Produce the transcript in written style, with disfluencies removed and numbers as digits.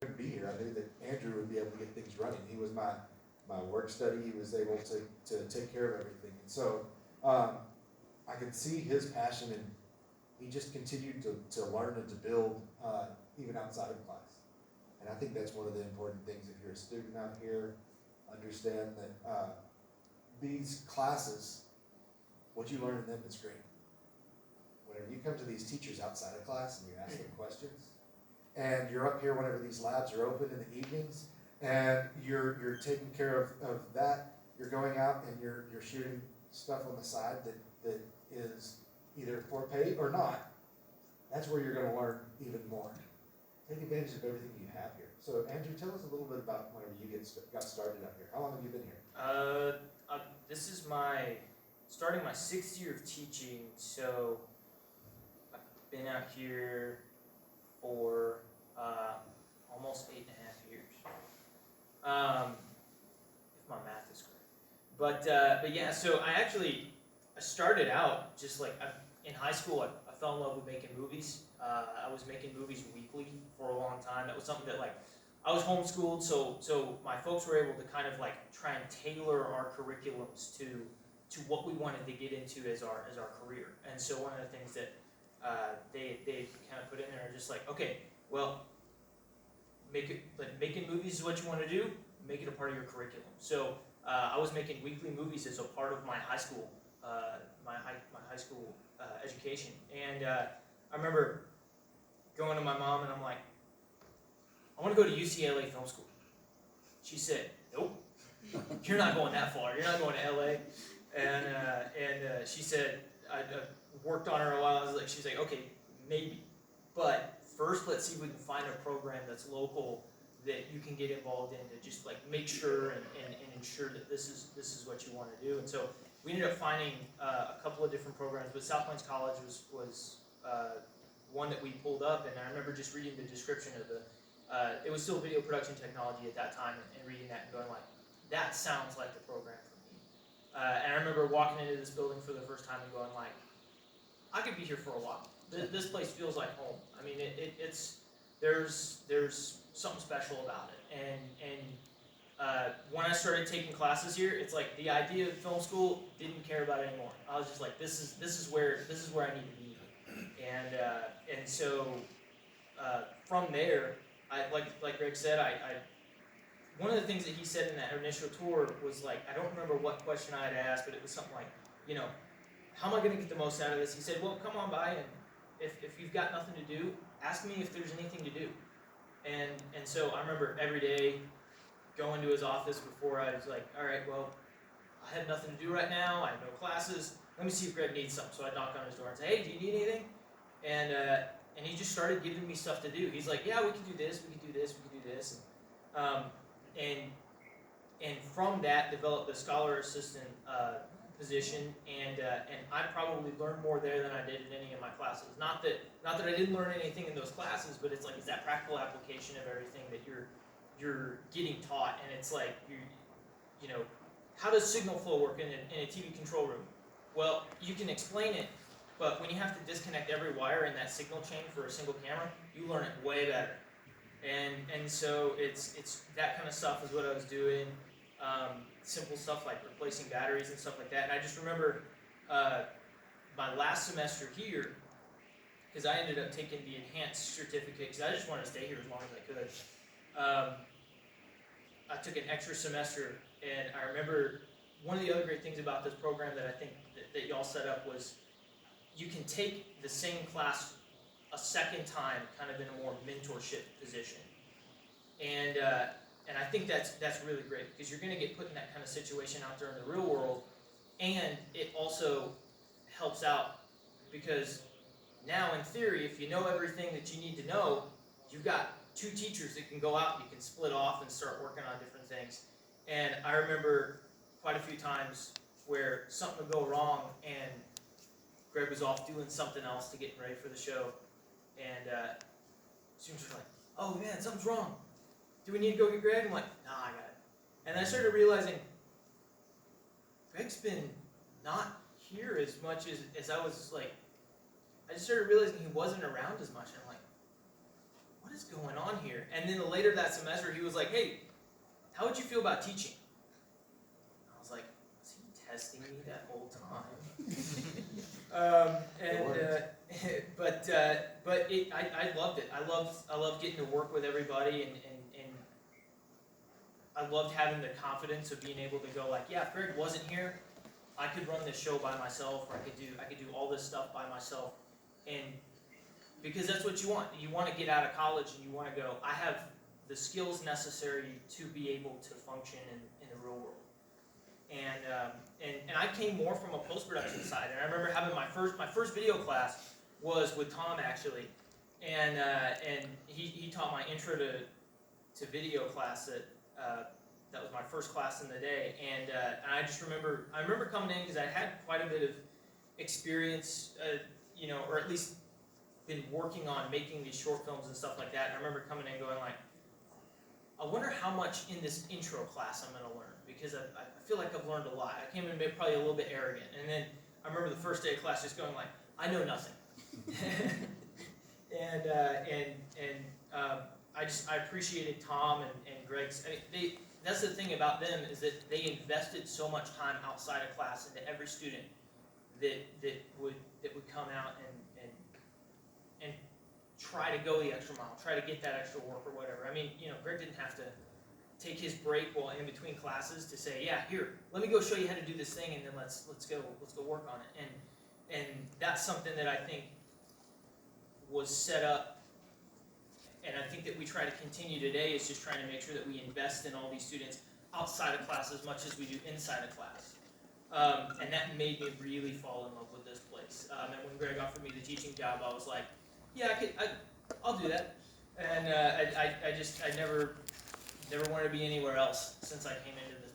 couldn't be here, I knew that Andrew would be able to get things running. He was my work study. He was able to take care of everything. And so I could see his passion, and he just continued to learn and to build even outside of class. And I think that's one of the important things. If you're a student out here, understand that these classes, what you learn in them is great. Whenever you come to these teachers outside of class and you ask them questions, and you're up here whenever these labs are open in the evenings, and you're taking care of that, you're going out and you're shooting stuff on the side that is either for pay or not, that's where you're going to learn even more. Take advantage of everything you have here. So Andrew, tell us a little bit about whenever you got started up here. How long have you been here? This is starting my 6th year of teaching, so I've been out here for almost 8.5 years, if my math is correct. But yeah, so I started out just like in high school. I fell in love with making movies. I was making movies weekly for a long time. That was something that I was homeschooled, so my folks were able to kind of try and tailor our curriculums to what we wanted to get into as our career. And so one of the things that they kind of put in there are just like, okay, well, making movies is what you want to do. Make it a part of your curriculum. So I was making weekly movies as a part of my high school education. And I remember going to my mom and I'm like, I want to go to UCLA Film School. She said, nope, you're not going that far. You're not going to LA. And she said, I worked on her a while. She's like, okay, maybe. But first, let's see if we can find a program that's local that you can get involved in to just make sure and ensure that this is what you want to do. And so we ended up finding a couple of different programs, but South Plains College was one that we pulled up, and I remember just reading the description of it was still video production technology at that time, and reading that and going that sounds like the program for me. And I remember walking into this building for the first time and going I could be here for a while. This place feels like home. I mean, there's something special about it. And when I started taking classes here, it's the idea of film school didn't care about it anymore. I was just this is where I need to be. And so from there, like Greg said, one of the things that he said in that initial tour was I don't remember what question I had asked, but it was something how am I going to get the most out of this? He said, well, come on by, and if you've got nothing to do, ask me if there's anything to do. And so I remember every day going to his office before I was all right, well, I have nothing to do right now. I have no classes. Let me see if Greg needs something. So I knock on his door and say, hey, do you need anything? And he just started giving me stuff to do. He's like, yeah, we can do this, we can do this, we can do this. And from that developed the scholar assistant position, and I probably learned more there than I did in any of my classes. Not that I didn't learn anything in those classes, but it's it's that practical application of everything that you're getting taught, and it's you know, how does signal flow work in a TV control room? Well, you can explain it, but when you have to disconnect every wire in that signal chain for a single camera, you learn it way better. And so it's that kind of stuff is what I was doing. Simple stuff like replacing batteries and stuff like that. And I just remember my last semester here, because I ended up taking the enhanced certificate because I just wanted to stay here as long as I could. I took an extra semester, and I remember one of the other great things about this program that I think that y'all set up was you can take the same class a second time, kind of in a more mentorship position. And I think that's really great because you're going to get put in that kind of situation out there in the real world, and it also helps out because now in theory, if you know everything that you need to know, you've got two teachers that can go out and you can split off and start working on different things. And I remember quite a few times where something would go wrong and Greg was off doing something else to get ready for the show, and students were like, oh man, something's wrong. Do we need to go get Greg? I'm like, nah, I got it. And I started realizing Greg's been not here as much as I was I just started realizing he wasn't around as much. And I'm like, what is going on here? And then later that semester, he was like, hey, how would you feel about teaching? I was like, was he testing me that whole time? I loved it. I loved getting to work with everybody, and I loved having the confidence of being able to go like, yeah, if Greg wasn't here, I could run this show by myself, or I could do all this stuff by myself, and because that's what you want. You want to get out of college and you want to go, I have the skills necessary to be able to function in the real world. And I came more from a post-production side, and I remember having my first video class was with Tom actually, and he taught my intro to video class that was my first class in the day, and I just remember coming in because I had quite a bit of experience, or at least been working on making these short films and stuff like that. And I remember coming in going like, I wonder how much in this intro class I'm going to learn, because I feel like I've learned a lot. I came in probably a little bit arrogant, and then I remember the first day of class just going like, I know nothing. I appreciated Tom and Greg's. That's the thing about them, is that they invested so much time outside of class into every student that would come out and try to go the extra mile, try to get that extra work or whatever. I mean, Greg didn't have to take his break while in between classes to say, yeah, here, let me go show you how to do this thing, and then let's go work on it. And that's something that I think was set up, and I think that we try to continue today, is just trying to make sure that we invest in all these students outside of class as much as we do inside of class. And that made me really fall in love with this place. And when Greg offered me the teaching job, I was like, yeah, I'll do that. And I never wanted to be anywhere else since I came into this